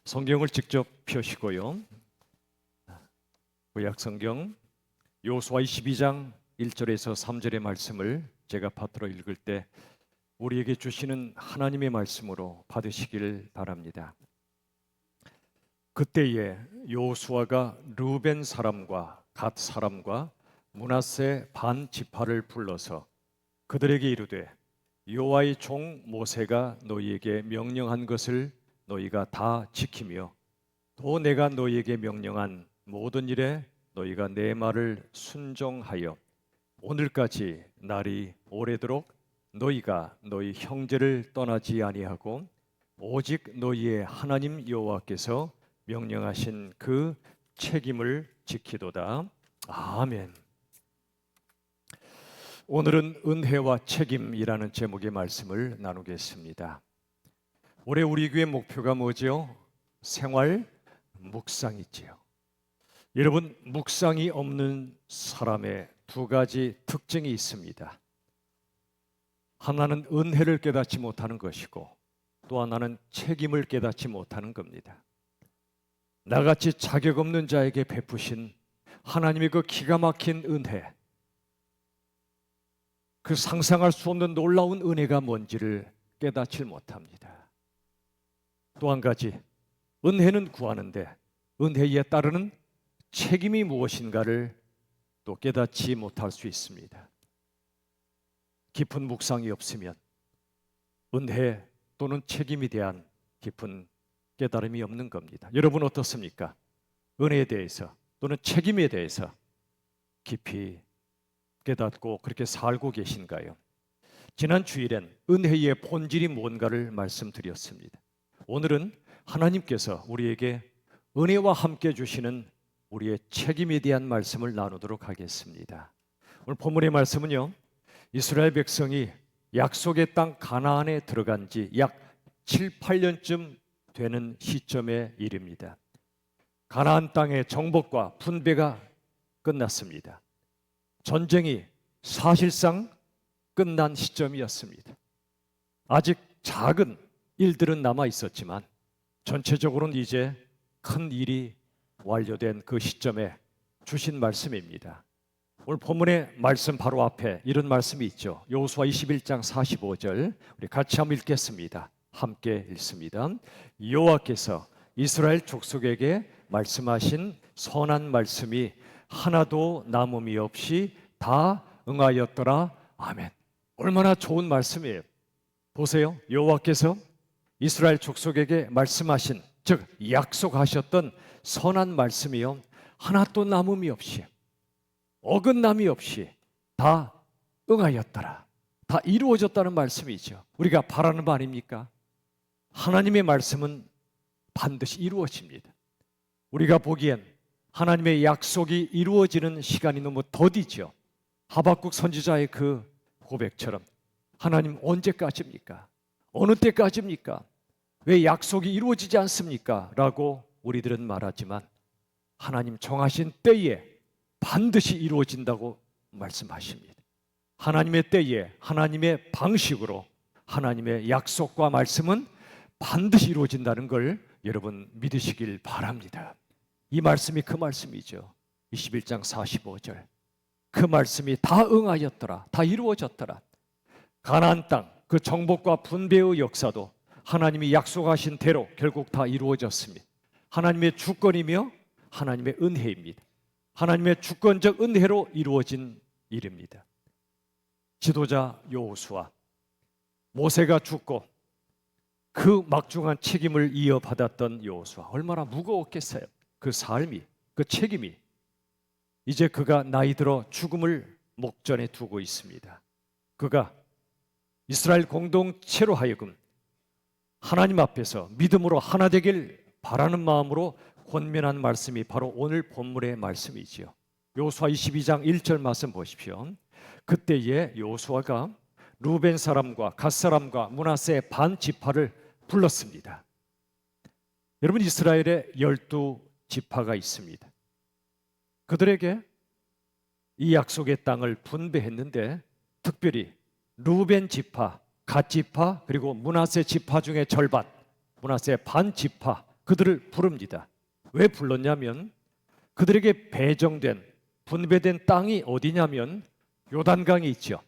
성경을 직접 펴시고요. 구약 성경 여호수아 22장 1절에서 3절의 말씀을 제가 파트로 읽을 때 우리에게 주시는 하나님의 말씀으로 받으시길 바랍니다. 그때에 여호수아가 르우벤 사람과 갓 사람과 므낫세 반 지파를 불러서 그들에게 이르되 여호와의 종 모세가 너희에게 명령한 것을 너희가 다 지키며 또 내가 너희에게 명령한 모든 일에 너희가 내 말을 순종하여 오늘까지 날이 오래도록 너희가 너희 형제를 떠나지 아니하고 오직 너희의 하나님 여호와께서 명령하신 그 책임을 지키도다. 아멘. 오늘은 은혜와 책임이라는 제목의 말씀을 나누겠습니다. 올해 우리 교회 목표가 뭐죠? 생활 묵상이지요. 여러분, 묵상이 없는 사람의 두 가지 특징이 있습니다. 하나는 은혜를 깨닫지 못하는 것이고 또 하나는 책임을 깨닫지 못하는 겁니다. 나같이 자격 없는 자에게 베푸신 하나님의 그 기가 막힌 은혜, 그 상상할 수 없는 놀라운 은혜가 뭔지를 깨닫지 못합니다. 또 한 가지, 은혜는 구하는데 은혜에 따르는 책임이 무엇인가를 또 깨닫지 못할 수 있습니다. 깊은 묵상이 없으면 은혜 또는 책임에 대한 깊은 깨달음이 없는 겁니다. 여러분 어떻습니까? 은혜에 대해서 또는 책임에 대해서 깊이 깨닫고 그렇게 살고 계신가요? 지난 주일엔 은혜의 본질이 뭔가를 말씀드렸습니다. 오늘은 하나님께서 우리에게 은혜와 함께 주시는 우리의 책임에 대한 말씀을 나누도록 하겠습니다. 오늘 본문의 말씀은요, 이스라엘 백성이 약속의 땅 가나안에 들어간 지 약 7, 8년쯤 되는 시점의 일입니다. 가나안 땅의 정복과 분배가 끝났습니다. 전쟁이 사실상 끝난 시점이었습니다. 아직 작은 일들은 남아 있었지만 전체적으로는 이제 큰 일이 완료된 그 시점에 주신 말씀입니다. 오늘 본문의 말씀 바로 앞에 이런 말씀이 있죠. 여호수아 21장 45절 우리 같이 한번 읽겠습니다. 함께 읽습니다. 여호와께서 이스라엘 족속에게 말씀하신 선한 말씀이 하나도 남음이 없이 다 응하였더라. 아멘. 얼마나 좋은 말씀이에요. 보세요. 여호와께서 이스라엘 족속에게 말씀하신, 즉 약속하셨던 선한 말씀이요, 하나도 남음이 없이 어긋남이 없이 다 응하였더라. 다 이루어졌다는 말씀이죠. 우리가 바라는 바 아닙니까? 하나님의 말씀은 반드시 이루어집니다. 우리가 보기엔 하나님의 약속이 이루어지는 시간이 너무 더디죠. 하박국 선지자의 그 고백처럼 하나님 언제까지입니까? 어느 때까지입니까? 왜 약속이 이루어지지 않습니까? 라고 우리들은 말하지만 하나님 정하신 때에 반드시 이루어진다고 말씀하십니다. 하나님의 때에 하나님의 방식으로 하나님의 약속과 말씀은 반드시 이루어진다는 걸 여러분 믿으시길 바랍니다. 이 말씀이 그 말씀이죠. 21장 45절 그 말씀이 다 응하였더라. 다 이루어졌더라. 가나안 땅 그 정복과 분배의 역사도 하나님이 약속하신 대로 결국 다 이루어졌습니다. 하나님의 주권이며 하나님의 은혜입니다. 하나님의 주권적 은혜로 이루어진 일입니다. 지도자 여호수아, 모세가 죽고 그 막중한 책임을 이어받았던 여호수아, 얼마나 무거웠겠어요. 그 삶이, 그 책임이. 이제 그가 나이 들어 죽음을 목전에 두고 있습니다. 그가 이스라엘 공동체로 하여금 하나님 앞에서 믿음으로 하나 되길 바라는 마음으로 권면한 말씀이 바로 오늘 본문의 말씀이지요. 여호수아 22장 1절 말씀 보십시오. 그때에 여호수아가 르우벤 사람과 갓 사람과 므낫세 반 지파를 불렀습니다. 여러분, 이스라엘에 12지파가 있습니다. 그들에게 이 약속의 땅을 분배했는데 특별히 르우벤 지파, 갓 지파, 그리고 므낫세 지파 중에 절반, 므낫세 반 지파, 그들을 부릅니다. 왜 불렀냐면 그들에게 배정된 분배된 땅이 어디냐면 요단강이 있죠.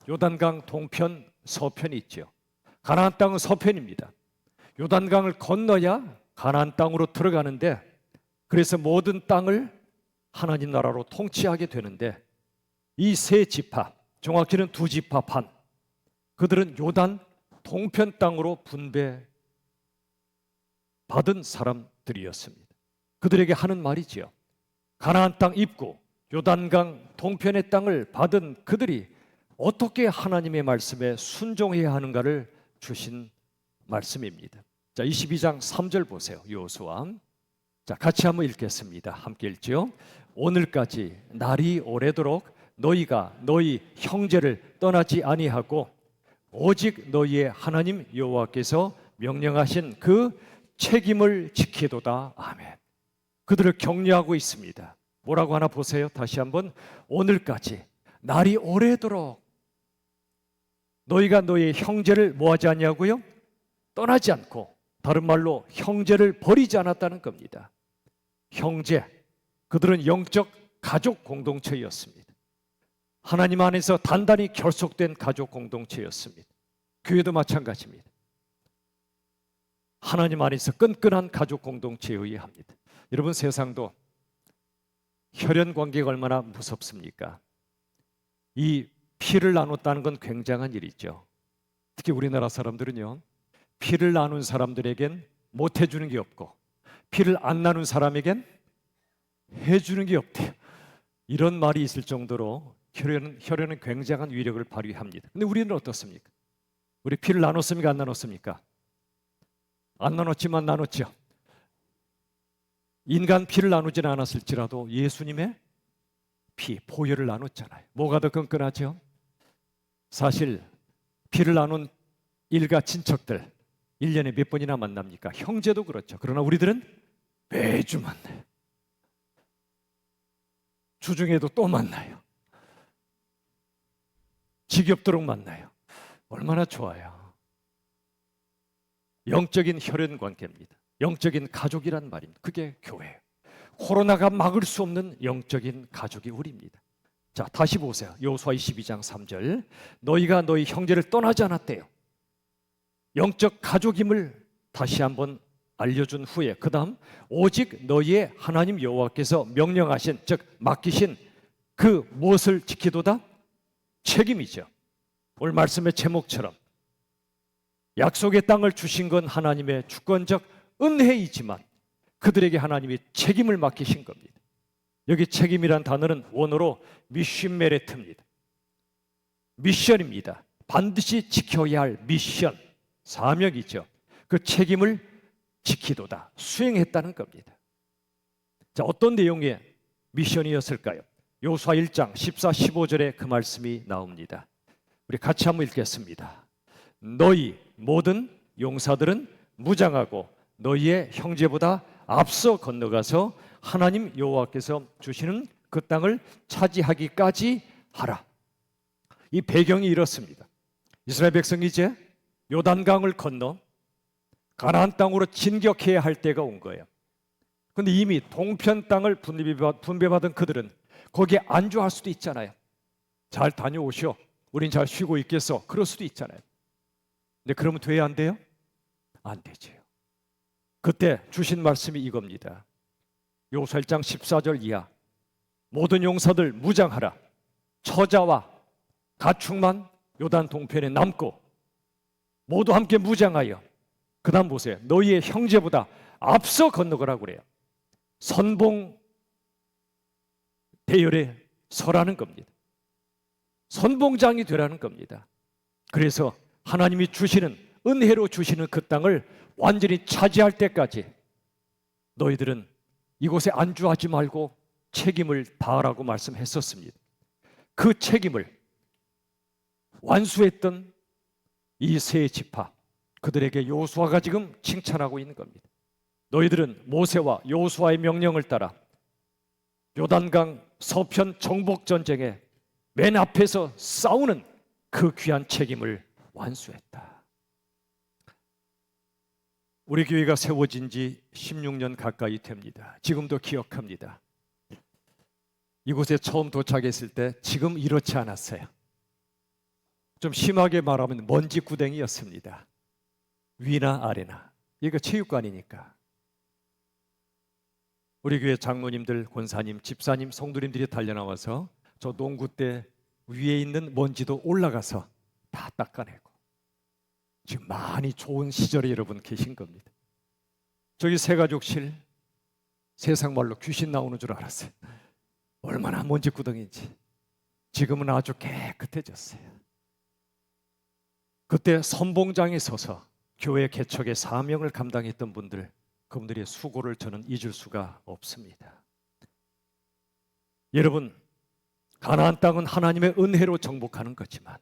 요단강 동편 서편이 있죠. 가나안 땅은 서편입니다. 요단강을 건너야 가나안 땅으로 들어가는데, 그래서 모든 땅을 하나님 나라로 통치하게 되는데, 이 세 지파, 정확히는 두 지파 반, 그들은 요단 동편 땅으로 분배받은 사람들이었습니다. 그들에게 하는 말이지요. 가나안 땅 입구 요단강 동편의 땅을 받은 그들이 어떻게 하나님의 말씀에 순종해야 하는가를 주신 말씀입니다. 자, 22장 3절 보세요. 여호수아. 자, 같이 한번 읽겠습니다. 함께 읽지요. 오늘까지 날이 오래도록 너희가 너희 형제를 떠나지 아니하고 오직 너희의 하나님 여호와께서 명령하신 그 책임을 지키도다. 아멘. 그들을 격려하고 있습니다. 뭐라고 하나 보세요. 다시 한번. 오늘까지 날이 오래도록 너희가 너희의 형제를 뭐하지 않냐고요? 떠나지 않고, 다른 말로 형제를 버리지 않았다는 겁니다. 형제, 그들은 영적 가족 공동체였습니다. 하나님 안에서 단단히 결속된 가족 공동체였습니다. 교회도 마찬가지입니다. 하나님 안에서 끈끈한 가족 공동체에 의합니다. 여러분, 세상도 혈연 관계가 얼마나 무섭습니까? 이 피를 나눴다는 건 굉장한 일이죠. 특히 우리나라 사람들은요, 피를 나눈 사람들에겐 못 해주는 게 없고 피를 안 나눈 사람에겐 해주는 게 없대요. 이런 말이 있을 정도로 혈연은 굉장한 위력을 발휘합니다. 근데 우리는 어떻습니까? 우리 피를 나눴습니까? 안 나눴습니까? 안 나눴지만 나눴죠. 인간 피를 나누지는 않았을지라도 예수님의 피, 보혈을 나눴잖아요. 뭐가 더 끈끈하죠? 사실 피를 나눈 일가 친척들 1년에 몇 번이나 만납니까? 형제도 그렇죠. 그러나 우리들은 매주 만나요. 주중에도 또 만나요. 지겹도록 만나요. 얼마나 좋아요. 영적인 혈연 관계입니다. 영적인 가족이란 말입니다. 그게 교회예요. 코로나가 막을 수 없는 영적인 가족이 우리입니다. 자, 다시 보세요. 여호수아 22장 3절. 너희가 너희 형제를 떠나지 않았대요. 영적 가족임을 다시 한번 알려준 후에 그 다음 오직 너희의 하나님 여호와께서 명령하신, 즉 맡기신 그 무엇을 지키도다? 책임이죠. 오늘 말씀의 제목처럼 약속의 땅을 주신 건 하나님의 주권적 은혜이지만 그들에게 하나님이 책임을 맡기신 겁니다. 여기 책임이란 단어는 원어로 미쉬메레트입니다. 미션입니다. 반드시 지켜야 할 미션, 사명이죠. 그 책임을 지키도다, 수행했다는 겁니다. 자, 어떤 내용의 미션이었을까요? 여호수아 1장 14, 15절에 그 말씀이 나옵니다. 우리 같이 한번 읽겠습니다. 너희 모든 용사들은 무장하고 너희의 형제보다 앞서 건너가서 하나님 여호와께서 주시는 그 땅을 차지하기까지 하라. 이 배경이 이렇습니다. 이스라엘 백성이 이제 요단강을 건너 가나안 땅으로 진격해야 할 때가 온 거예요. 그런데 이미 동편 땅을 분배받은 그들은 거기에 안주할 수도 있잖아요. 잘 다녀오시오. 우린 잘 쉬고 있겠어. 그럴 수도 있잖아요. 근데 그러면 돼야 안 돼요? 안 되죠. 그때 주신 말씀이 이겁니다. 여호수아 1장 14절 이하. 모든 용사들 무장하라. 처자와 가축만 요단 동편에 남고 모두 함께 무장하여, 그 다음 보세요. 너희의 형제보다 앞서 건너가라고 그래요. 선봉 대열에 서라는 겁니다. 선봉장이 되라는 겁니다. 그래서 하나님이 주시는, 은혜로 주시는 그 땅을 완전히 차지할 때까지 너희들은 이곳에 안주하지 말고 책임을 다하라고 말씀했었습니다. 그 책임을 완수했던 이 세 지파, 그들에게 여호수아가 지금 칭찬하고 있는 겁니다. 너희들은 모세와 여호수아의 명령을 따라 요단강 서편 정복 전쟁에 맨 앞에서 싸우는 그 귀한 책임을 완수했다. 우리 교회가 세워진 지 16년 가까이 됩니다. 지금도 기억합니다. 이곳에 처음 도착했을 때 지금 이렇지 않았어요. 좀 심하게 말하면 먼지 구덩이였습니다. 위나 아래나. 이거 체육관이니까. 우리 교회 장로님들, 권사님, 집사님, 성도님들이 달려나와서 저 농구 때 위에 있는 먼지도 올라가서 다 닦아내고, 지금 많이 좋은 시절에 여러분 계신 겁니다. 저기 새가족실, 세상 말로 귀신 나오는 줄 알았어요. 얼마나 먼지 구덩이인지. 지금은 아주 깨끗해졌어요. 그때 선봉장에 서서 교회 개척의 사명을 감당했던 분들, 그분들의 수고를 저는 잊을 수가 없습니다. 여러분, 가나안 땅은 하나님의 은혜로 정복하는 거지만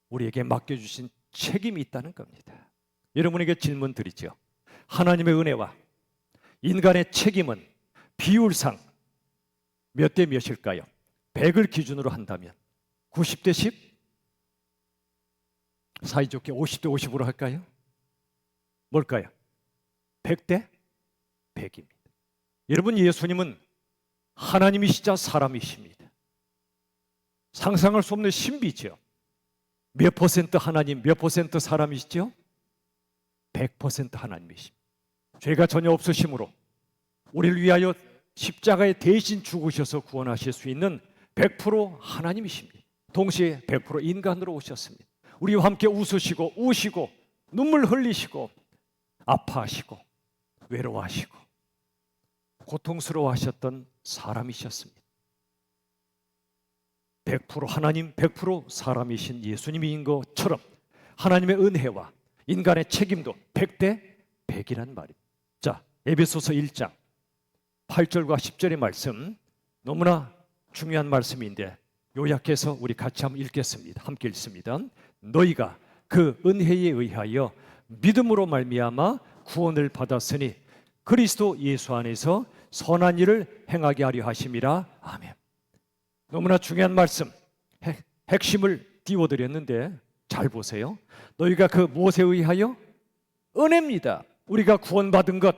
우리에게 맡겨주신 책임이 있다는 겁니다. 여러분에게 질문 드리죠. 하나님의 은혜와 인간의 책임은 비율상 몇 대 몇일까요? 100을 기준으로 한다면 90대 10? 사이좋게 50대 50으로 할까요? 뭘까요? 100대 100입니다. 여러분, 예수님은 하나님이시자 사람이십니다. 상상할 수 없는 신비죠. 몇 퍼센트 하나님, 몇 퍼센트 사람이시죠? 100% 하나님이십니다. 죄가 전혀 없으심으로 우리를 위하여 십자가에 대신 죽으셔서 구원하실 수 있는 100% 하나님이십니다. 동시에 100% 인간으로 오셨습니다. 우리와 함께 웃으시고 우시고 눈물 흘리시고 아파하시고 외로워하시고 고통스러워하셨던 사람이셨습니다. 100% 하나님, 100% 사람이신 예수님인 것처럼 하나님의 은혜와 인간의 책임도 100대 100이란 말입니다. 자, 에베소서 1장 8절과 10절의 말씀, 너무나 중요한 말씀인데 요약해서 우리 같이 한번 읽겠습니다. 함께 읽습니다. 너희가 그 은혜에 의하여 믿음으로 말미암아 구원을 받았으니 그리스도 예수 안에서 선한 일을 행하게 하려 하심이라. 아멘. 너무나 중요한 말씀, 핵심을 띄워드렸는데 잘 보세요. 너희가 그 무엇에 의하여? 은혜입니다. 우리가 구원받은 것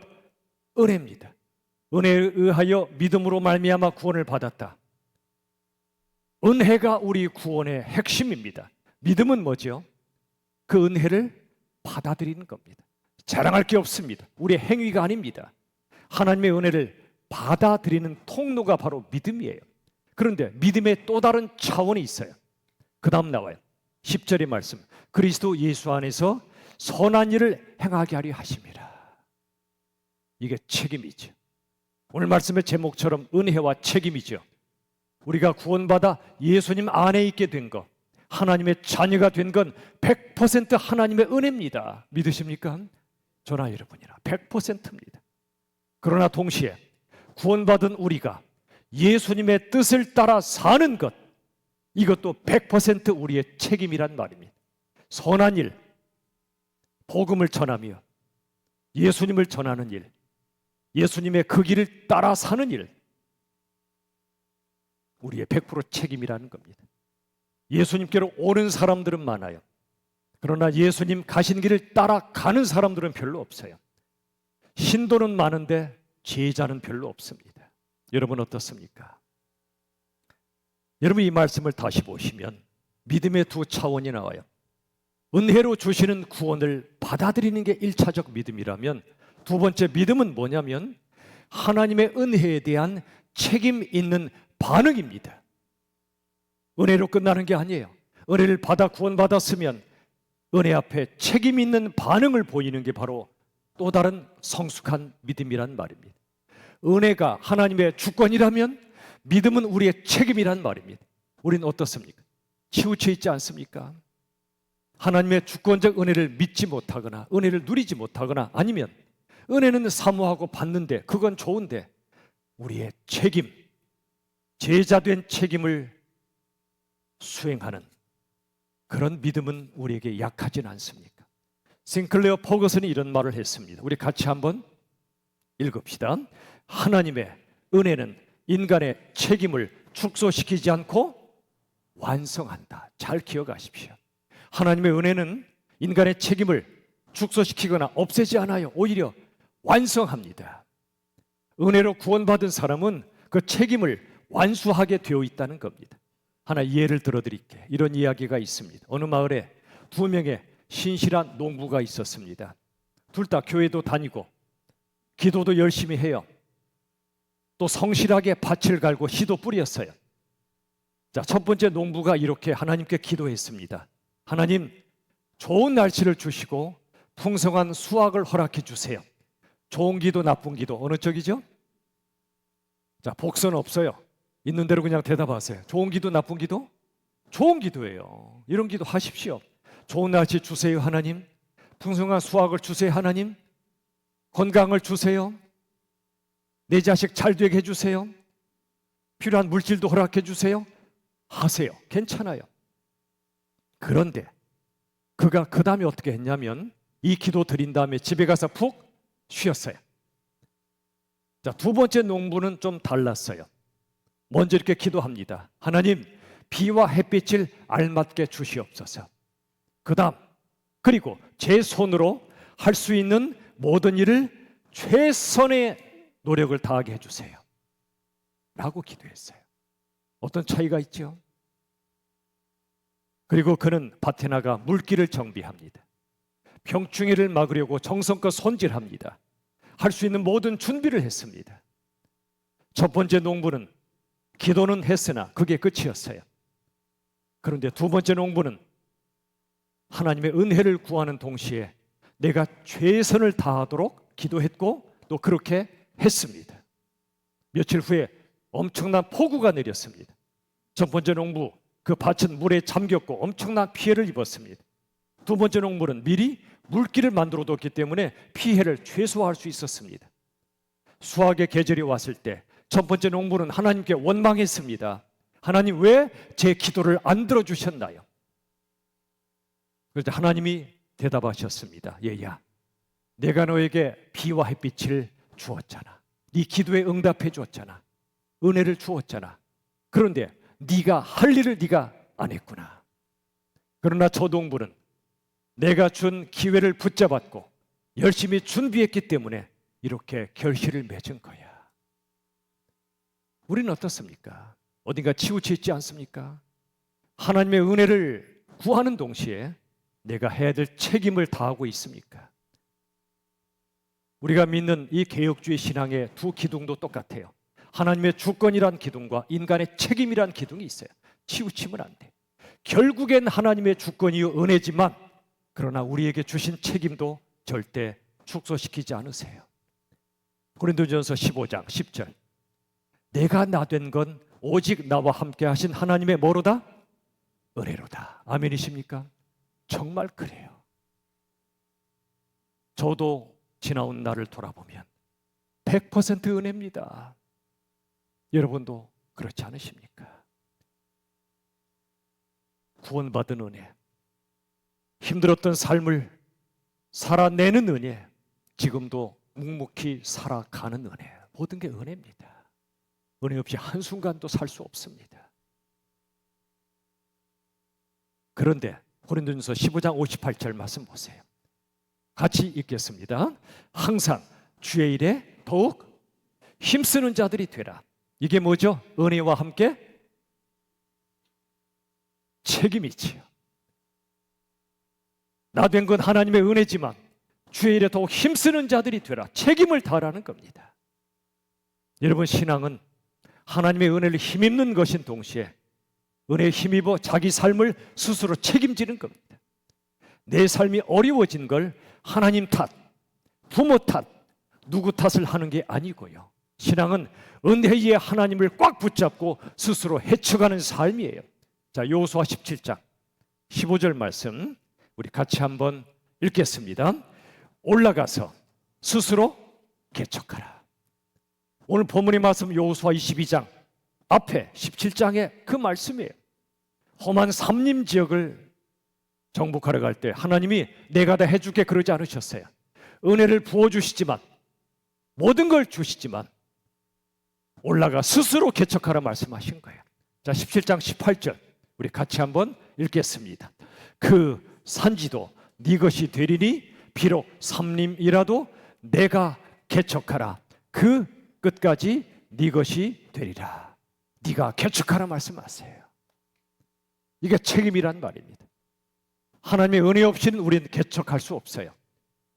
은혜입니다. 은혜에 의하여 믿음으로 말미암아 구원을 받았다. 은혜가 우리 구원의 핵심입니다. 믿음은 뭐죠? 그 은혜를 받아들이는 겁니다. 자랑할 게 없습니다. 우리의 행위가 아닙니다. 하나님의 은혜를 받아들이는 통로가 바로 믿음이에요. 그런데 믿음의 또 다른 차원이 있어요. 그 다음 나와요. 10절의 말씀, 그리스도 예수 안에서 선한 일을 행하게 하려 하심이라. 이게 책임이죠. 오늘 말씀의 제목처럼 은혜와 책임이죠. 우리가 구원받아 예수님 안에 있게 된 것, 하나님의 자녀가 된 건 100% 하나님의 은혜입니다. 믿으십니까? 저나 여러분이나 100%입니다. 그러나 동시에 구원받은 우리가 예수님의 뜻을 따라 사는 것, 이것도 100% 우리의 책임이란 말입니다. 선한 일, 복음을 전하며 예수님을 전하는 일, 예수님의 그 길을 따라 사는 일, 우리의 100% 책임이라는 겁니다. 예수님께로 오는 사람들은 많아요. 그러나 예수님 가신 길을 따라가는 사람들은 별로 없어요. 신도는 많은데 제자는 별로 없습니다. 여러분 어떻습니까? 여러분 이 말씀을 다시 보시면 믿음의 두 차원이 나와요. 은혜로 주시는 구원을 받아들이는 게 1차적 믿음이라면, 두 번째 믿음은 뭐냐면 하나님의 은혜에 대한 책임 있는 반응입니다. 은혜로 끝나는 게 아니에요. 은혜를 받아 구원받았으면 은혜 앞에 책임 있는 반응을 보이는 게 바로 또 다른 성숙한 믿음이란 말입니다. 은혜가 하나님의 주권이라면 믿음은 우리의 책임이란 말입니다. 우리는 어떻습니까? 치우쳐 있지 않습니까? 하나님의 주권적 은혜를 믿지 못하거나 은혜를 누리지 못하거나, 아니면 은혜는 사모하고 받는데 그건 좋은데 우리의 책임, 제자된 책임을 수행하는 그런 믿음은 우리에게 약하진 않습니까? 싱클레어 포거슨이 이런 말을 했습니다. 우리 같이 한번 읽읍시다. 하나님의 은혜는 인간의 책임을 축소시키지 않고 완성한다. 잘 기억하십시오. 하나님의 은혜는 인간의 책임을 축소시키거나 없애지 않아요. 오히려 완성합니다. 은혜로 구원받은 사람은 그 책임을 완수하게 되어 있다는 겁니다. 하나 예를 들어드릴게요. 이런 이야기가 있습니다. 어느 마을에 두 명의 신실한 농부가 있었습니다. 둘 다 교회도 다니고 기도도 열심히 해요. 또 성실하게 밭을 갈고 씨도 뿌렸어요. 자, 첫 번째 농부가 이렇게 하나님께 기도했습니다. 하나님, 좋은 날씨를 주시고 풍성한 수확을 허락해 주세요. 좋은 기도, 나쁜 기도 어느 쪽이죠? 자, 복선 없어요. 있는 대로 그냥 대답하세요. 좋은 기도, 나쁜 기도? 좋은 기도예요. 이런 기도 하십시오. 좋은 날씨 주세요, 하나님. 풍성한 수확을 주세요, 하나님. 건강을 주세요. 내 자식 잘 되게 해주세요. 필요한 물질도 허락해 주세요. 하세요. 괜찮아요. 그런데 그가 그 다음에 어떻게 했냐면 이 기도 드린 다음에 집에 가서 푹 쉬었어요. 자, 두 번째 농부는 좀 달랐어요. 먼저 이렇게 기도합니다. 하나님, 비와 햇빛을 알맞게 주시옵소서. 그 다음, 그리고 제 손으로 할 수 있는 모든 일을 최선의 노력을 다하게 해주세요. 라고 기도했어요. 어떤 차이가 있죠? 그리고 그는 밭에 나가 물기를 정비합니다. 병충해를 막으려고 정성껏 손질합니다. 할 수 있는 모든 준비를 했습니다. 첫 번째 농부는 기도는 했으나 그게 끝이었어요. 그런데 두 번째 농부는 하나님의 은혜를 구하는 동시에 내가 최선을 다하도록 기도했고 또 그렇게 했습니다. 며칠 후에 엄청난 폭우가 내렸습니다. 첫 번째 농부 그 밭은 물에 잠겼고 엄청난 피해를 입었습니다. 두 번째 농부는 미리 물길을 만들어 뒀기 때문에 피해를 최소화할 수 있었습니다. 수확의 계절이 왔을 때 첫 번째 농부는 하나님께 원망했습니다. 하나님, 왜 제 기도를 안 들어주셨나요? 그런데 하나님이 대답하셨습니다. 얘야, 내가 너에게 비와 햇빛을 주었잖아. 네 기도에 응답해 주었잖아. 은혜를 주었잖아. 그런데 네가 할 일을 네가 안 했구나. 그러나 저 농부는 내가 준 기회를 붙잡았고 열심히 준비했기 때문에 이렇게 결실을 맺은 거야. 우리는 어떻습니까? 어딘가 치우쳐 있지 않습니까? 하나님의 은혜를 구하는 동시에 내가 해야 될 책임을 다하고 있습니까? 우리가 믿는 이 개혁주의 신앙의 두 기둥도 똑같아요. 하나님의 주권이란 기둥과 인간의 책임이란 기둥이 있어요. 치우치면 안 돼. 결국엔 하나님의 주권이요 은혜지만 그러나 우리에게 주신 책임도 절대 축소시키지 않으세요. 고린도전서 15장 10절, 내가 나 된 건 오직 나와 함께 하신 하나님의 뭐로다? 은혜로다. 아멘이십니까? 정말 그래요. 저도 지나온 날을 돌아보면 100% 은혜입니다. 여러분도 그렇지 않으십니까? 구원받은 은혜, 힘들었던 삶을 살아내는 은혜, 지금도 묵묵히 살아가는 은혜, 모든 게 은혜입니다. 은혜 없이 한순간도 살 수 없습니다. 그런데 고린도전서 15장 58절 말씀 보세요. 같이 읽겠습니다. 항상 주의 일에 더욱 힘쓰는 자들이 되라. 이게 뭐죠? 은혜와 함께 책임이지요. 나 된 건 하나님의 은혜지만 주의 일에 더욱 힘쓰는 자들이 되라. 책임을 다하라는 겁니다. 여러분, 신앙은 하나님의 은혜를 힘입는 것인 동시에 은혜에 힘입어 자기 삶을 스스로 책임지는 겁니다. 내 삶이 어려워진 걸 하나님 탓, 부모 탓, 누구 탓을 하는 게 아니고요. 신앙은 은혜의 하나님을 꽉 붙잡고 스스로 헤쳐가는 삶이에요. 자, 여호수아 17장 15절 말씀 우리 같이 한번 읽겠습니다. 올라가서 스스로 개척하라. 오늘 본문의 말씀 여호수아 22장 앞에 17장의 그 말씀이에요. 험한 삼림 지역을 정복하러 갈 때 하나님이 내가 다 해줄게 그러지 않으셨어요. 은혜를 부어주시지만 모든 걸 주시지만 올라가 스스로 개척하라 말씀하신 거예요. 자, 17장 18절 우리 같이 한번 읽겠습니다. 그 산지도 네 것이 되리니 비록 삼림이라도 내가 개척하라. 그 끝까지 네 것이 되리라. 네가 개척하라 말씀하세요. 이게 책임이란 말입니다. 하나님의 은혜 없이는 우리는 개척할 수 없어요.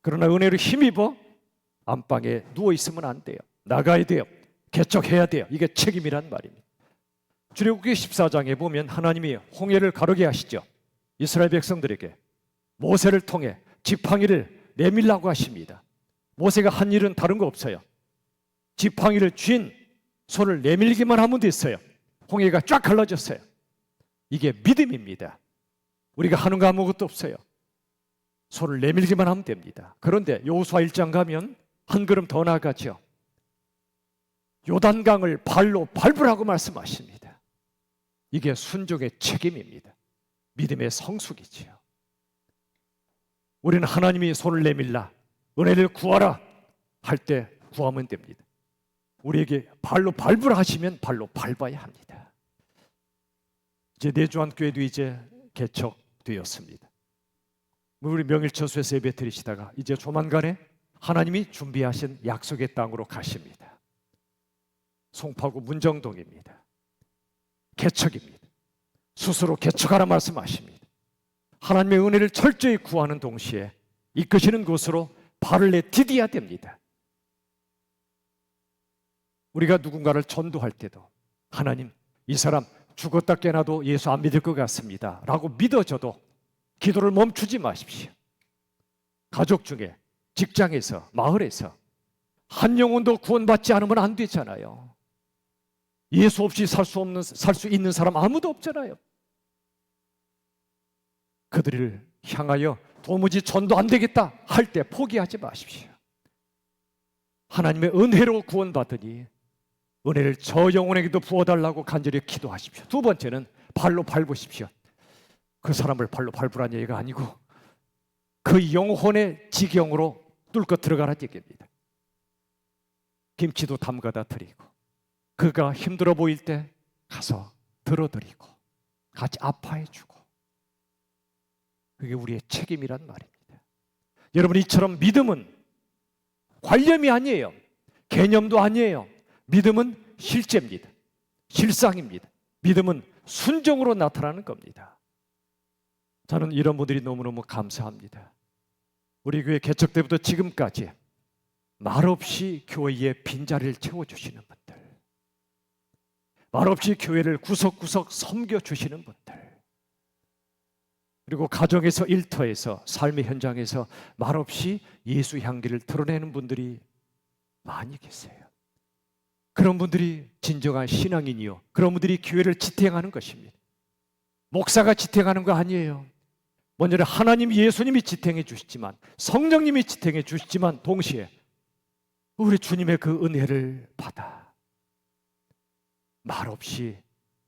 그러나 은혜로 힘입어 안방에 누워 있으면 안 돼요. 나가야 돼요. 개척해야 돼요. 이게 책임이란 말입니다. 출애굽기 14장에 보면 하나님이 홍해를 가르게 하시죠. 이스라엘 백성들에게 모세를 통해 지팡이를 내밀라고 하십니다. 모세가 한 일은 다른 거 없어요. 지팡이를 쥔 손을 내밀기만 하면 됐어요. 홍해가 쫙 갈라졌어요. 이게 믿음입니다. 우리가 하는 거 아무것도 없어요. 손을 내밀기만 하면 됩니다. 그런데 여호수아 1장 가면 한 걸음 더 나아가죠. 요단강을 발로 밟으라고 말씀하십니다. 이게 순종의 책임입니다. 믿음의 성숙이지요. 우리는 하나님이 손을 내밀라, 은혜를 구하라 할 때 구하면 됩니다. 우리에게 발로 밟으라 하시면 발로 밟아야 합니다. 이제 내주한교회도 이제 개척되었습니다. 우리 명일처소에서 예배 드리시다가 이제 조만간에 하나님이 준비하신 약속의 땅으로 가십니다. 송파구 문정동입니다. 개척입니다. 스스로 개척하라 말씀하십니다. 하나님의 은혜를 철저히 구하는 동시에 이끄시는 곳으로 발을 내디뎌야 됩니다. 우리가 누군가를 전도할 때도 하나님, 이 사람 죽었다 깨나도 예수 안 믿을 것 같습니다 라고 믿어져도 기도를 멈추지 마십시오. 가족 중에, 직장에서, 마을에서 한 영혼도 구원받지 않으면 안 되잖아요. 예수 없이 살 수 있는 사람 아무도 없잖아요. 그들을 향하여 도무지 전도 안 되겠다 할 때 포기하지 마십시오. 하나님의 은혜로 구원받으니 은혜를 저 영혼에게도 부어달라고 간절히 기도하십시오. 두 번째는 발로 밟으십시오. 그 사람을 발로 밟으라는 얘기가 아니고 그 영혼의 지경으로 뚫고 들어가라는 얘기입니다. 김치도 담가다 드리고 그가 힘들어 보일 때 가서 들어드리고 같이 아파해주고, 그게 우리의 책임이란 말입니다. 여러분, 이처럼 믿음은 관념이 아니에요. 개념도 아니에요. 믿음은 실제입니다. 실상입니다. 믿음은 순종으로 나타나는 겁니다. 저는 이런 분들이 너무너무 감사합니다. 우리 교회 개척 때부터 지금까지 말없이 교회의 빈자리를 채워주시는 분들, 말없이 교회를 구석구석 섬겨주시는 분들, 그리고 가정에서, 일터에서, 삶의 현장에서 말없이 예수 향기를 드러내는 분들이 많이 계세요. 그런 분들이 진정한 신앙인이요, 그런 분들이 교회를 지탱하는 것입니다. 목사가 지탱하는 거 아니에요. 먼저 하나님, 예수님이 지탱해 주시지만, 성령님이 지탱해 주시지만 동시에 우리 주님의 그 은혜를 받아 말없이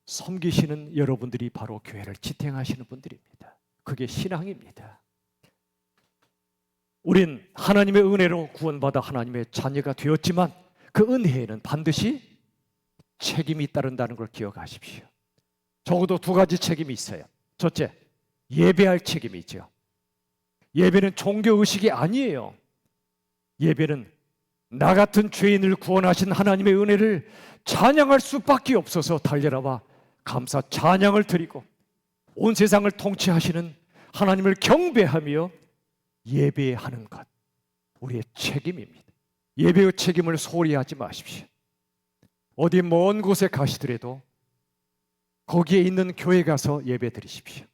섬기시는 여러분들이 바로 교회를 지탱하시는 분들입니다. 그게 신앙입니다. 우린 하나님의 은혜로 구원받아 하나님의 자녀가 되었지만 그 은혜에는 반드시 책임이 따른다는 걸 기억하십시오. 적어도 두 가지 책임이 있어요. 첫째, 예배할 책임이죠. 예배는 종교의식이 아니에요. 예배는 나 같은 죄인을 구원하신 하나님의 은혜를 찬양할 수밖에 없어서 달려나와 감사 찬양을 드리고 온 세상을 통치하시는 하나님을 경배하며 예배하는 것, 우리의 책임입니다. 예배의 책임을 소홀히 하지 마십시오. 어디 먼 곳에 가시더라도 거기에 있는 교회 가서 예배 드리십시오.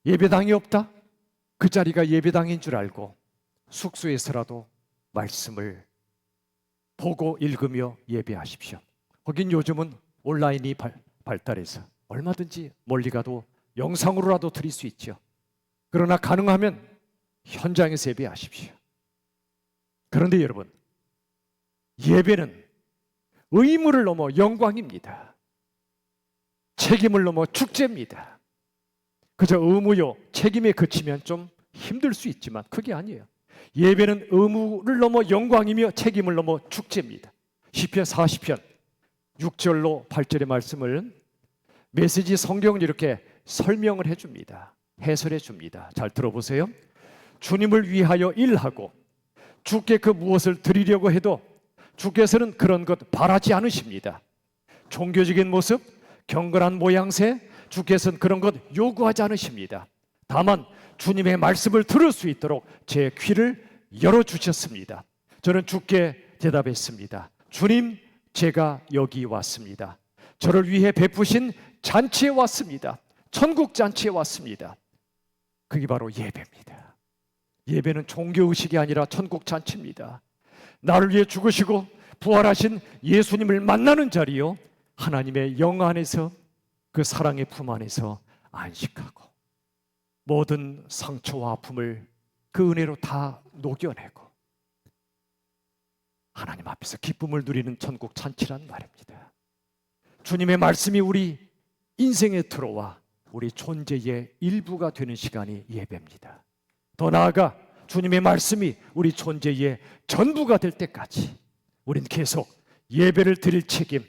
예배당이 없다? 그 자리가 예배당인 줄 알고 숙소에서라도 말씀을 보고 읽으며 예배하십시오. 거긴 요즘은 온라인이 발달해서 얼마든지 멀리 가도 영상으로라도 드릴 수 있죠. 그러나 가능하면 현장에서 예배하십시오. 그런데 여러분, 예배는 의무를 넘어 영광입니다. 책임을 넘어 축제입니다. 그저 의무요, 책임에 그치면 좀 힘들 수 있지만 그게 아니에요. 예배는 의무를 넘어 영광이며 책임을 넘어 축제입니다. 시편 40편 6절로 8절의 말씀을 메시지 성경은 이렇게 설명을 해줍니다. 해설해 줍니다. 잘 들어보세요. 주님을 위하여 일하고 주께 그 무엇을 드리려고 해도 주께서는 그런 것 바라지 않으십니다. 종교적인 모습, 경건한 모양새, 주께서는 그런 것 요구하지 않으십니다. 다만 주님의 말씀을 들을 수 있도록 제 귀를 열어주셨습니다. 저는 주께 대답했습니다. 주님, 제가 여기 왔습니다. 저를 위해 베푸신 잔치에 왔습니다. 천국 잔치에 왔습니다. 그게 바로 예배입니다. 예배는 종교의식이 아니라 천국 잔치입니다. 나를 위해 죽으시고 부활하신 예수님을 만나는 자리요, 하나님의 영 안에서 그 사랑의 품 안에서 안식하고 모든 상처와 아픔을 그 은혜로 다 녹여내고 하나님 앞에서 기쁨을 누리는 천국 잔치란 말입니다. 주님의 말씀이 우리 인생에 들어와 우리 존재의 일부가 되는 시간이 예배입니다. 더 나아가 주님의 말씀이 우리 존재의 전부가 될 때까지 우리는 계속 예배를 드릴 책임,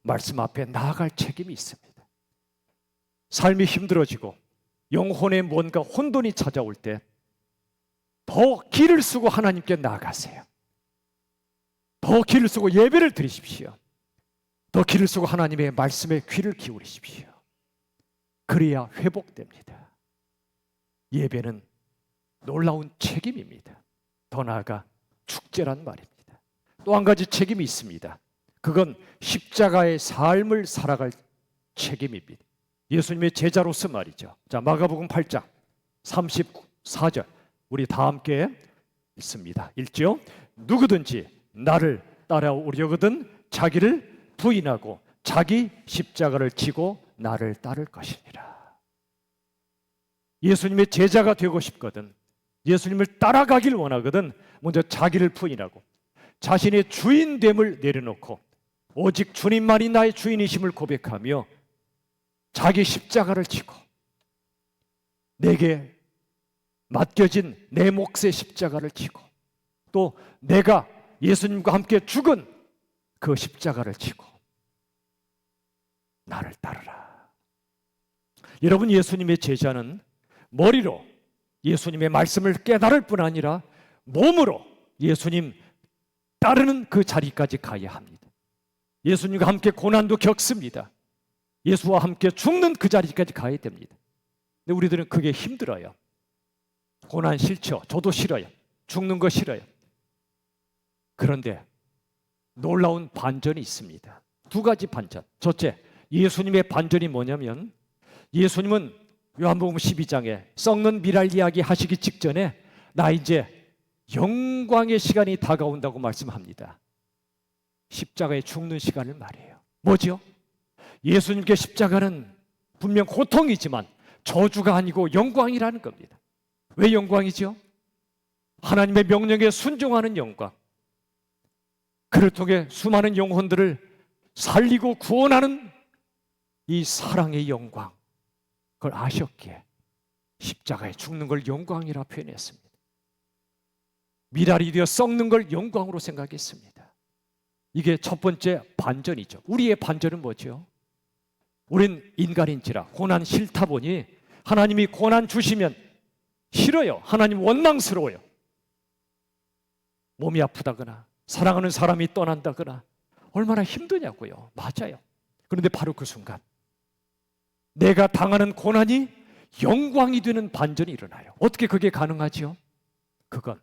말씀 앞에 나아갈 책임이 있습니다. 삶이 힘들어지고 영혼에 뭔가 혼돈이 찾아올 때 더 기를 쓰고 하나님께 나아가세요. 더 기를 쓰고 예배를 드리십시오. 더 기를 쓰고 하나님의 말씀에 귀를 기울이십시오. 그래야 회복됩니다. 예배는 놀라운 책임입니다. 더 나아가 축제란 말입니다. 또 한 가지 책임이 있습니다. 그건 십자가의 삶을 살아갈 책임입니다. 예수님의 제자로서 말이죠. 자, 마가복음 8장 34절 우리 다 함께 읽습니다. 읽죠? 누구든지 나를 따라오려거든 자기를 부인하고 자기 십자가를 지고 나를 따를 것이니라. 예수님의 제자가 되고 싶거든, 예수님을 따라가길 원하거든 먼저 자기를 부인하고 자신의 주인됨을 내려놓고 오직 주님만이 나의 주인이심을 고백하며 자기 십자가를 지고 내게 맡겨진 내 몫의 십자가를 지고 또 내가 예수님과 함께 죽은 그 십자가를 지고 나를 따르라. 여러분, 예수님의 제자는 머리로 예수님의 말씀을 깨달을 뿐 아니라 몸으로 예수님 따르는 그 자리까지 가야 합니다. 예수님과 함께 고난도 겪습니다. 예수와 함께 죽는 그 자리까지 가야 됩니다. 근데 우리들은 그게 힘들어요. 고난 싫죠. 저도 싫어요. 죽는 거 싫어요. 그런데 놀라운 반전이 있습니다. 두 가지 반전. 첫째, 예수님의 반전이 뭐냐면 예수님은 요한복음 12장에 썩는 미랄 이야기 하시기 직전에 나 이제 영광의 시간이 다가온다고 말씀합니다. 십자가에 죽는 시간을 말해요. 뭐죠? 예수님께 십자가는 분명 고통이지만 저주가 아니고 영광이라는 겁니다. 왜 영광이죠? 하나님의 명령에 순종하는 영광. 그를 통해 수많은 영혼들을 살리고 구원하는 이 사랑의 영광, 그걸 아셨기에 십자가에 죽는 걸 영광이라 표현했습니다. 미랄이 되어 썩는 걸 영광으로 생각했습니다. 이게 첫 번째 반전이죠. 우리의 반전은 뭐죠? 우린 인간인지라 고난 싫다 보니 하나님이 고난 주시면 싫어요. 하나님 원망스러워요. 몸이 아프다거나 사랑하는 사람이 떠난다거나 얼마나 힘드냐고요. 맞아요. 그런데 바로 그 순간 내가 당하는 고난이 영광이 되는 반전이 일어나요. 어떻게 그게 가능하지요? 그건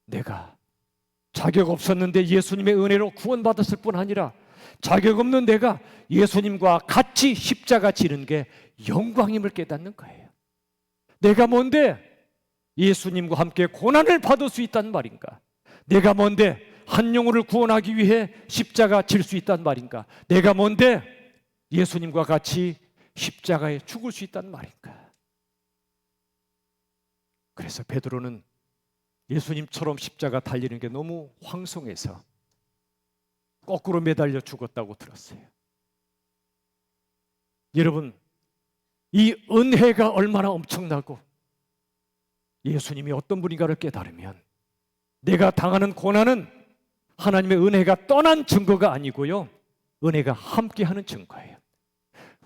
내가 자격 없었는데 예수님의 은혜로 구원받았을 뿐 아니라 자격 없는 내가 예수님과 같이 십자가 지는 게 영광임을 깨닫는 거예요. 내가 뭔데 예수님과 함께 고난을 받을 수 있단 말인가? 내가 뭔데 한 영혼을 구원하기 위해 십자가 질 수 있단 말인가? 내가 뭔데 예수님과 같이 십자가에 죽을 수 있단 말인가? 그래서 베드로는 예수님처럼 십자가 달리는 게 너무 황송해서 거꾸로 매달려 죽었다고 들었어요. 여러분, 이 은혜가 얼마나 엄청나고 예수님이 어떤 분인가를 깨달으면 내가 당하는 고난은 하나님의 은혜가 떠난 증거가 아니고요, 은혜가 함께하는 증거예요.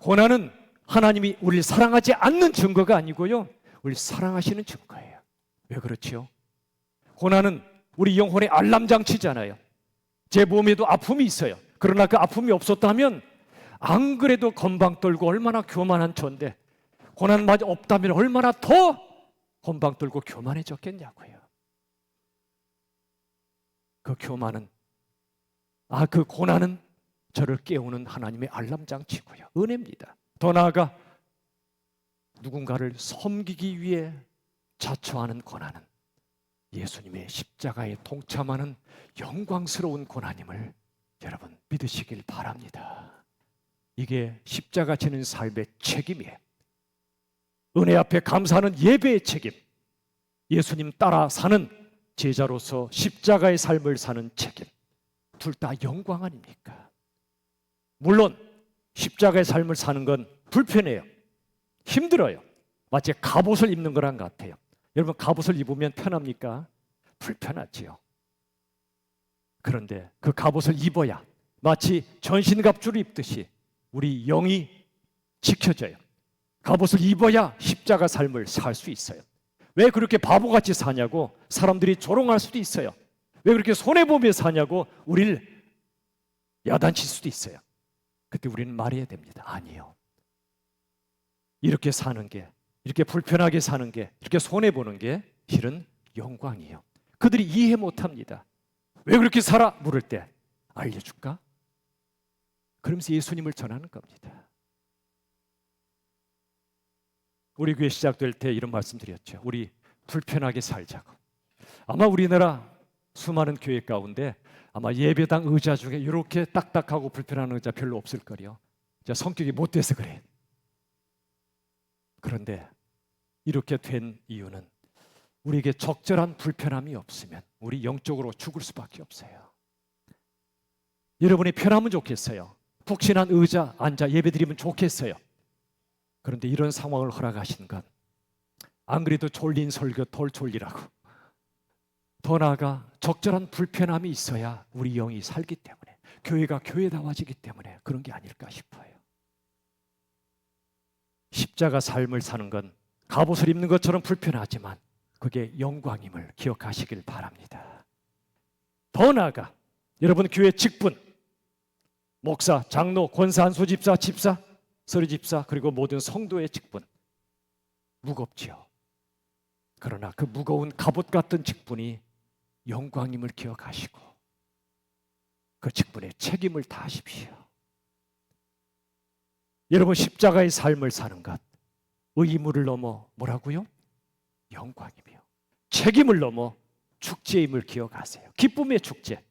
고난은 하나님이 우리를 사랑하지 않는 증거가 아니고요, 우리 사랑하시는 증거예요. 왜 그렇지요? 고난은 우리 영혼의 알람장치잖아요. 제 몸에도 아픔이 있어요. 그러나 그 아픔이 없었다면 안 그래도 건방 떨고 얼마나 교만한 저인데 고난마저 없다면 얼마나 더 건방 떨고 교만해졌겠냐고요. 그 교만은, 그 고난은 저를 깨우는 하나님의 알람장치고요. 은혜입니다. 더 나아가 누군가를 섬기기 위해 자초하는 고난은 예수님의 십자가에 동참하는 영광스러운 고난임을 여러분 믿으시길 바랍니다. 이게 십자가 지는 삶의 책임이에요. 은혜 앞에 감사하는 예배의 책임, 예수님 따라 사는 제자로서 십자가의 삶을 사는 책임, 둘 다 영광 아닙니까? 물론 십자가의 삶을 사는 건 불편해요. 힘들어요. 마치 갑옷을 입는 거랑 같아요. 여러분, 갑옷을 입으면 편합니까? 불편하지요. 그런데 그 갑옷을 입어야 마치 전신갑주를 입듯이 우리 영이 지켜져요. 갑옷을 입어야 십자가 삶을 살 수 있어요. 왜 그렇게 바보같이 사냐고 사람들이 조롱할 수도 있어요. 왜 그렇게 손해보며 사냐고 우리를 야단칠 수도 있어요. 그때 우리는 말해야 됩니다. 아니요. 이렇게 사는 게, 이렇게 불편하게 사는 게, 이렇게 손해보는 게 실은 영광이에요. 그들이 이해 못합니다. 왜 그렇게 살아? 물을 때 알려줄까? 그러면서 예수님을 전하는 겁니다. 우리 교회 시작될 때 이런 말씀 드렸죠. 우리 불편하게 살자고. 아마 우리나라 수많은 교회 가운데 아마 예배당 의자 중에 이렇게 딱딱하고 불편한 의자 별로 없을 거예요. 성격이 못돼서 그래. 그런데 이렇게 된 이유는 우리에게 적절한 불편함이 없으면 우리 영적으로 죽을 수밖에 없어요. 여러분이 편하면 좋겠어요. 푹신한 의자 앉아 예배드리면 좋겠어요. 그런데 이런 상황을 허락하신 건 안 그래도 졸린 설교 덜 졸리라고, 더 나아가 적절한 불편함이 있어야 우리 영이 살기 때문에, 교회가 교회다워지기 때문에 그런 게 아닐까 싶어요. 십자가 삶을 사는 건 갑옷을 입는 것처럼 불편하지만 그게 영광임을 기억하시길 바랍니다. 더 나아가 여러분 교회 직분, 목사, 장로, 권사, 한소집사, 집사, 서리집사, 그리고 모든 성도의 직분 무겁지요. 그러나 그 무거운 갑옷 같은 직분이 영광임을 기억하시고 그 직분의 책임을 다하십시오. 여러분, 십자가의 삶을 사는 것, 의무를 넘어 뭐라고요? 영광이며 책임을 넘어 축제임을 기억하세요. 기쁨의 축제.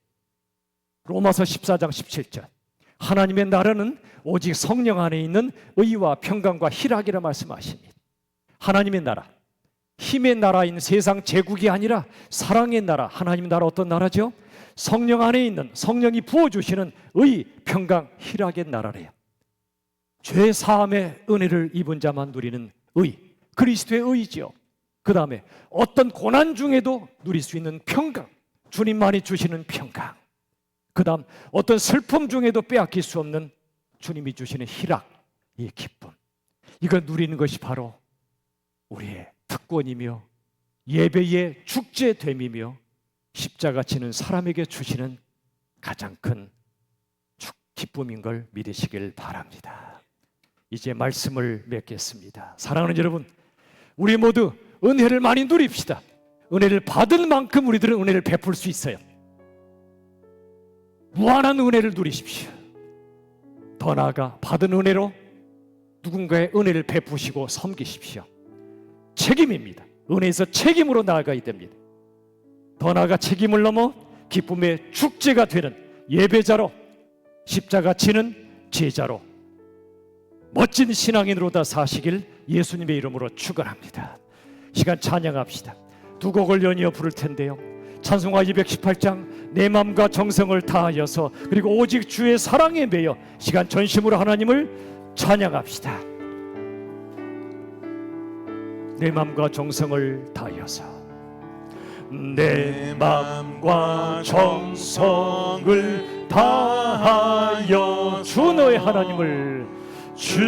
로마서 14장 17절. 하나님의 나라는 오직 성령 안에 있는 의와 평강과 희락이라 말씀하십니다. 하나님의 나라, 힘의 나라인 세상 제국이 아니라 사랑의 나라. 하나님의 나라 어떤 나라죠? 성령 안에 있는, 성령이 부어주시는 의, 평강, 희락의 나라래요. 죄 사함의 은혜를 입은 자만 누리는 의, 그리스도의 의죠. 그 다음에 어떤 고난 중에도 누릴 수 있는 평강, 주님만이 주시는 평강. 그 다음 어떤 슬픔 중에도 빼앗길 수 없는 주님이 주시는 희락, 이 기쁨. 이걸 누리는 것이 바로 우리의 특권이며 예배의 축제됨이며 십자가 지는 사람에게 주시는 가장 큰 기쁨인 걸 믿으시길 바랍니다. 이제 말씀을 맺겠습니다. 사랑하는 여러분, 우리 모두 은혜를 많이 누립시다. 은혜를 받은 만큼 우리들은 은혜를 베풀 수 있어요. 무한한 은혜를 누리십시오. 더 나아가 받은 은혜로 누군가의 은혜를 베푸시고 섬기십시오. 책임입니다. 은혜에서 책임으로 나아가야 됩니다. 더 나아가 책임을 넘어 기쁨의 축제가 되는 예배자로, 십자가 지는 제자로 멋진 신앙인으로 다 사시길 예수님의 이름으로 축원합니다. 시간 찬양합시다. 두 곡을 연이어 부를 텐데요. 찬송가 218장 내 마음과 정성을 다하여서, 그리고 오직 주의 사랑에 매여 시간 전심으로 하나님을 찬양합시다. 내 마음과 정성을 다하여서, 내 마음과 정성을 다하여 주 너의 하나님을, 주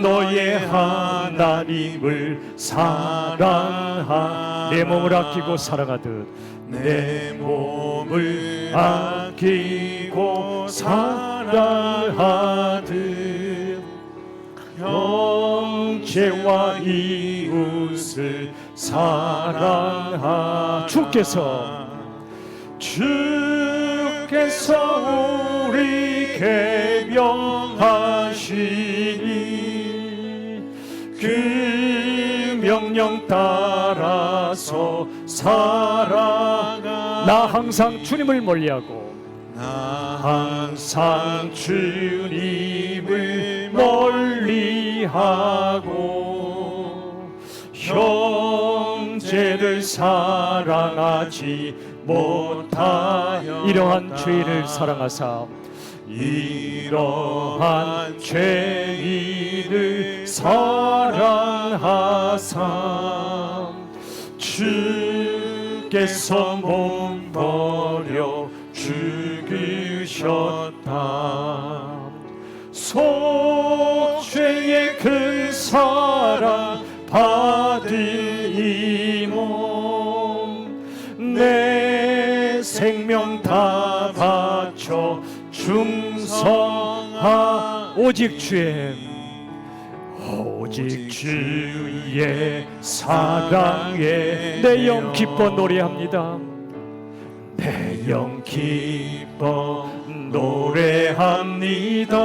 너의 하나님을 사랑하. 내 몸을 아끼고 사랑하듯 내 몸을 아끼고 사랑하듯 형제와 이웃을 사랑하. 주께서 우리에게 명하시니 그 명령 따라서 살아가. 나 항상 주님을 멀리하고 항상 주님을 멀리하고 형제를 사랑하지 못하여 이러한 죄인을 사랑하사 이러한 죄인을 사랑하사 주께서 몸 버려 죽으셨다. 속죄의 큰 사랑 받은 이 몸 내 생명 다 바쳐 충성하. 오직 주의 사랑에 내 영 기뻐 노래합니다. 내 영 기뻐 노래합니다.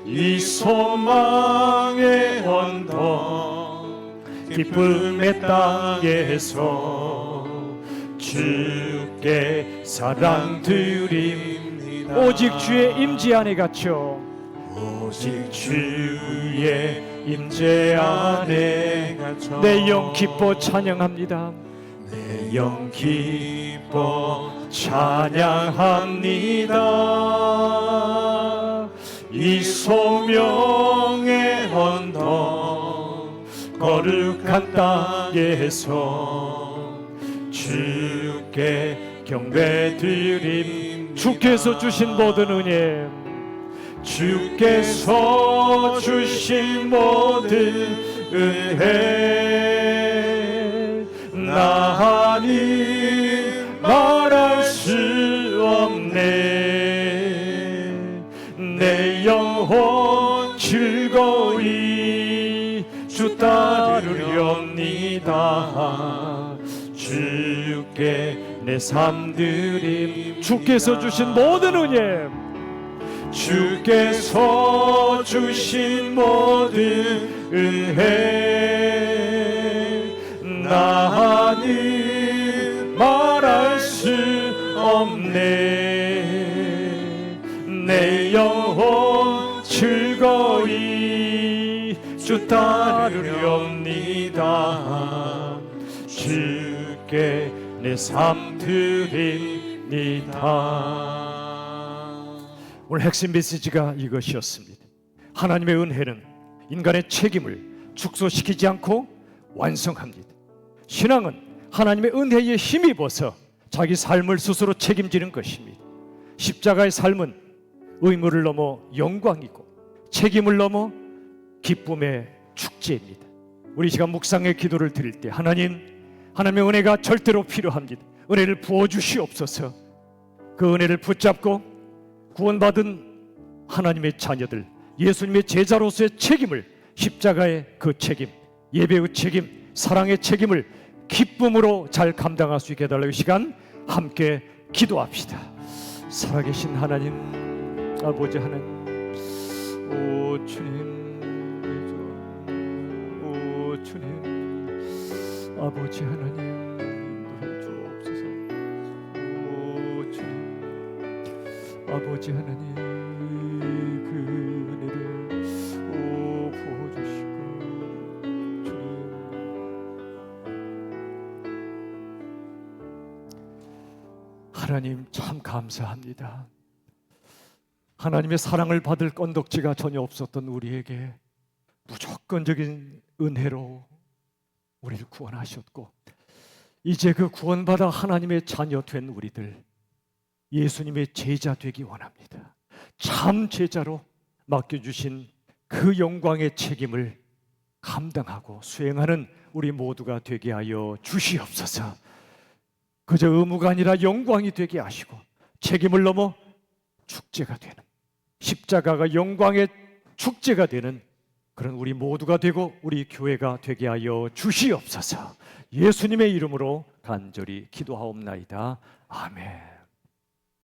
이 소망의 언덕 기쁨의 땅에서 주께 사랑 드립니다. 오직 주의 임재 안에 갇혀 오직 주의 임재 안에 갇혀 내 영 기뻐 찬양합니다. 내 영 기뻐 찬양합니다. 이 소명의 언덕 거룩한 땅에서 주께 경배드림. 주께서 주신 모든 은혜, 주께서 주신 모든 은혜 나니 말할 수 없네. 내 영혼 즐거이 주 따르렵니다. 주께 내 삶 드림. 주께서 주신 모든 은혜, 주께서 주신 모든 은혜 나는 말할 수 없네. 내 영혼 즐거이 주 따르렵니다. 주께 내 삶 드립니다. 오늘 핵심 메시지가 이것이었습니다. 하나님의 은혜는 인간의 책임을 축소시키지 않고 완성합니다. 신앙은 하나님의 은혜에 힘입어서 자기 삶을 스스로 책임지는 것입니다. 십자가의 삶은 의무를 넘어 영광이고 책임을 넘어 기쁨의 축제입니다. 우리 시간 묵상의 기도를 드릴 때 하나님의 은혜가 절대로 필요합니다. 은혜를 부어주시옵소서. 그 은혜를 붙잡고 구원받은 하나님의 자녀들, 예수님의 제자로서의 책임을, 십자가의 그 책임, 예배의 책임, 사랑의 책임을 기쁨으로 잘 감당할 수 있게 해달라고 이 시간 함께 기도합시다. 살아계신 하나님, 아버지 하나님, 오 주님, 오 주님, 아버지 하나님 아버지 하나님, 그 은혜를 부어주시고 주님, 하나님 참 감사합니다. 하나님의 사랑을 받을 건덕지가 전혀 없었던 우리에게 무조건적인 은혜로 우리를 구원하셨고, 이제 그 구원받아 하나님의 자녀 된 우리들 예수님의 제자 되기 원합니다. 참 제자로 맡겨주신 그 영광의 책임을 감당하고 수행하는 우리 모두가 되게 하여 주시옵소서. 그저 의무가 아니라 영광이 되게 하시고 책임을 넘어 축제가 되는, 십자가가 영광의 축제가 되는 그런 우리 모두가 되고 우리 교회가 되게 하여 주시옵소서. 예수님의 이름으로 간절히 기도하옵나이다. 아멘.